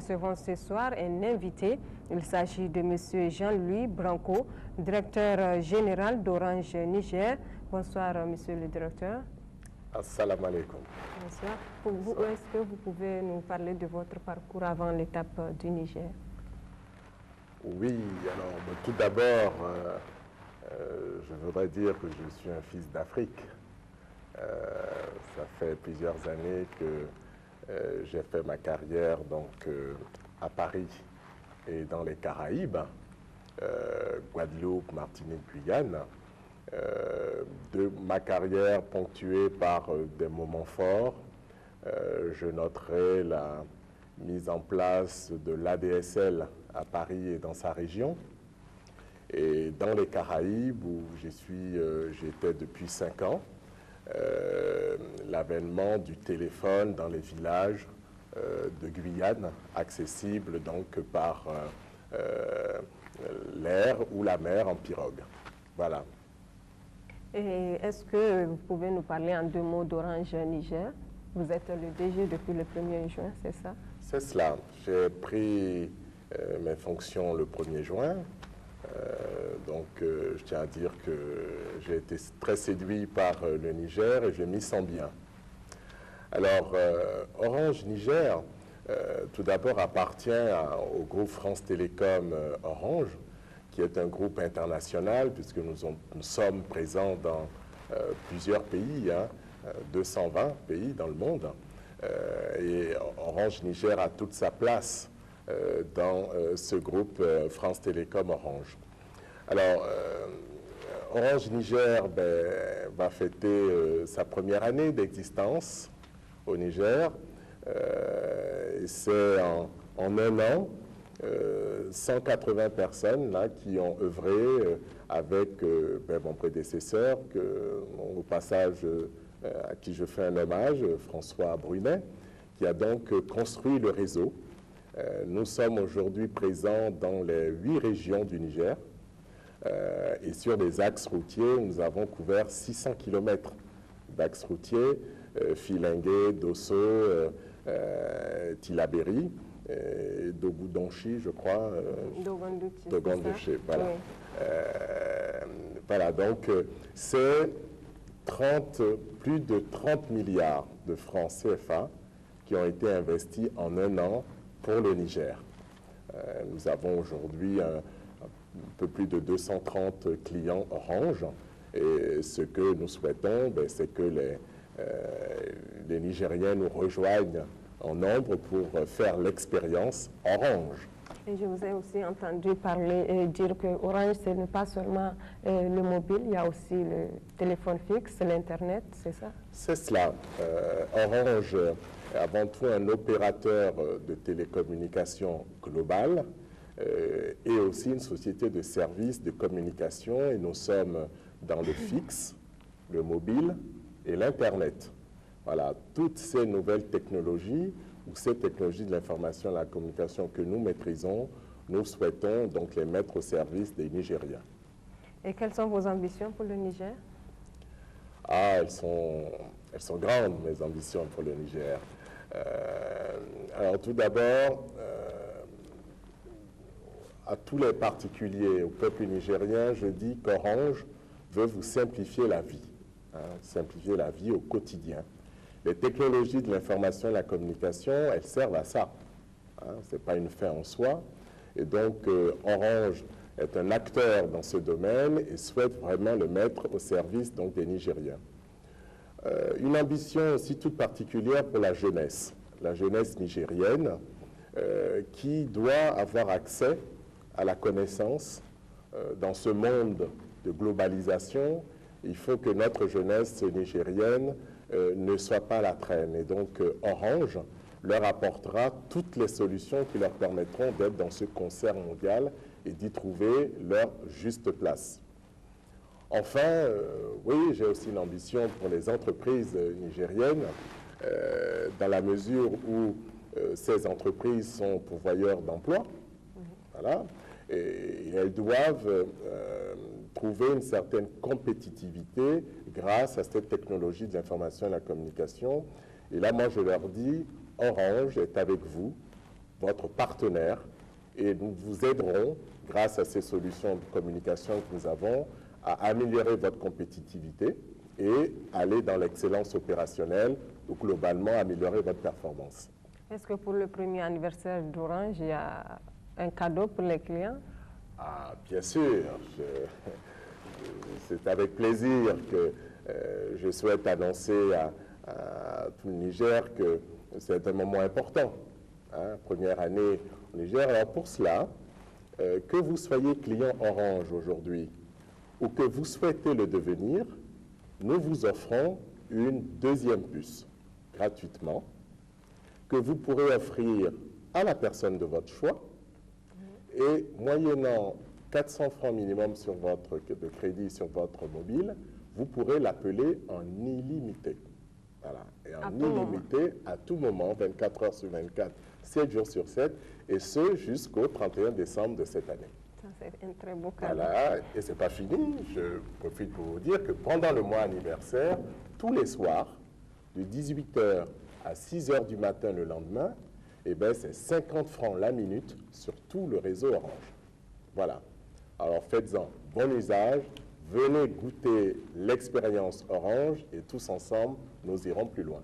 recevons ce soir un invité. Il s'agit de M. Jean-Louis Branco, directeur général d'Orange Niger. Bonsoir, monsieur le directeur. Assalamu alaikum. Bonsoir. Pour vous, est-ce que vous pouvez nous parler de votre parcours avant l'étape du Niger? Oui, alors tout d'abord, je voudrais dire que je suis un fils d'Afrique. Ça fait plusieurs années que j'ai fait ma carrière à Paris et dans les Caraïbes, Guadeloupe, Martinique, Guyane. De ma carrière ponctuée par des moments forts, je noterai la mise en place de l'ADSL à Paris et dans sa région. Et dans les Caraïbes, où j'étais depuis 5 ans, l'avènement du téléphone dans les villages de Guyane, accessible donc par l'air ou la mer en pirogue. Voilà. Et est-ce que vous pouvez nous parler en 2 mots d'Orange Niger? Vous êtes le DG depuis le 1er juin, c'est ça? C'est cela. J'ai pris mes fonctions le 1er juin. Je tiens à dire que j'ai été très séduit par le Niger et je m'y sens bien. Alors, Orange Niger, tout d'abord, appartient au groupe France Télécom Orange, qui est un groupe international, puisque nous sommes présents dans plusieurs pays, 220 pays dans le monde. Et Orange Niger a toute sa place dans ce groupe France Télécom Orange. Alors, Orange Niger va fêter sa première année d'existence au Niger. C'est en 1 an, 180 personnes là, qui ont œuvré avec mon prédécesseur, au passage à qui je fais un hommage, François Brunet, qui a donc construit le réseau. Nous sommes aujourd'hui présents dans les 8 régions du Niger et sur des axes routiers, nous avons couvert 600 km d'axes routiers, Filingué, Dosso, Tillabéri, Dogoudonchi, je crois. Dogondouchi, voilà. Oui. Voilà, donc c'est plus de 30 milliards de francs CFA qui ont été investis en 1 an pour le Niger. Nous avons aujourd'hui un peu plus de 230 clients Orange et ce que nous souhaitons, c'est que les Nigériens nous rejoignent en nombre pour faire l'expérience Orange. Et je vous ai aussi entendu parler et dire que Orange, ce n'est pas seulement le mobile, il y a aussi le téléphone fixe, l'Internet, c'est ça? C'est cela. Orange est avant tout un opérateur de télécommunications global et aussi une société de services de communication et nous sommes dans le fixe, le mobile et l'Internet. Voilà, toutes ces nouvelles technologies ou ces technologies de l'information et de la communication que nous maîtrisons, nous souhaitons donc les mettre au service des Nigériens. Et quelles sont vos ambitions pour le Niger? Ah, elles sont grandes, mes ambitions pour le Niger. Alors tout d'abord, à tous les particuliers, au peuple nigérien, je dis qu'Orange veut vous simplifier la vie, simplifier la vie au quotidien. Les technologies de l'information et de la communication, elles servent à ça. Ce n'est pas une fin en soi. Et donc, Orange est un acteur dans ce domaine et souhaite vraiment le mettre au service donc, des Nigériens. Une ambition aussi toute particulière pour la jeunesse nigérienne, qui doit avoir accès à la connaissance dans ce monde de globalisation. Il faut que notre jeunesse nigérienne ne soit pas à la traîne. Et donc, Orange leur apportera toutes les solutions qui leur permettront d'être dans ce concert mondial et d'y trouver leur juste place. Enfin, oui, j'ai aussi une ambition pour les entreprises nigériennes, dans la mesure où ces entreprises sont pourvoyeurs d'emplois. Voilà, et elles doivent trouver une certaine compétitivité grâce à cette technologie de l'information et de la communication. Et là, moi, je leur dis, Orange est avec vous votre partenaire et nous vous aiderons, grâce à ces solutions de communication que nous avons, à améliorer votre compétitivité et aller dans l'excellence opérationnelle ou globalement améliorer votre performance. Est-ce que pour le premier anniversaire d'Orange, il y a un cadeau pour les clients? Ah, bien sûr. C'est avec plaisir que je souhaite annoncer à tout le Niger que c'est un moment important. Hein, première année au Niger. Alors pour cela, que vous soyez client Orange aujourd'hui ou que vous souhaitez le devenir, nous vous offrons une deuxième puce gratuitement que vous pourrez offrir à la personne de votre choix et moyennant 400 francs minimum de crédit sur votre mobile, vous pourrez l'appeler en illimité. Voilà. Et en illimité, à tout moment, 24 heures sur 24, 7 jours sur 7, et ce jusqu'au 31 décembre de cette année. Ça, c'est un très beau cadeau. Voilà, et ce n'est pas fini. Je profite pour vous dire que pendant le mois anniversaire, tous les soirs, de 18 h à 6 h du matin le lendemain, eh ben, c'est 50 francs la minute sur tout le réseau Orange. Voilà. Alors faites-en bon usage, venez goûter l'expérience Orange et tous ensemble, nous irons plus loin.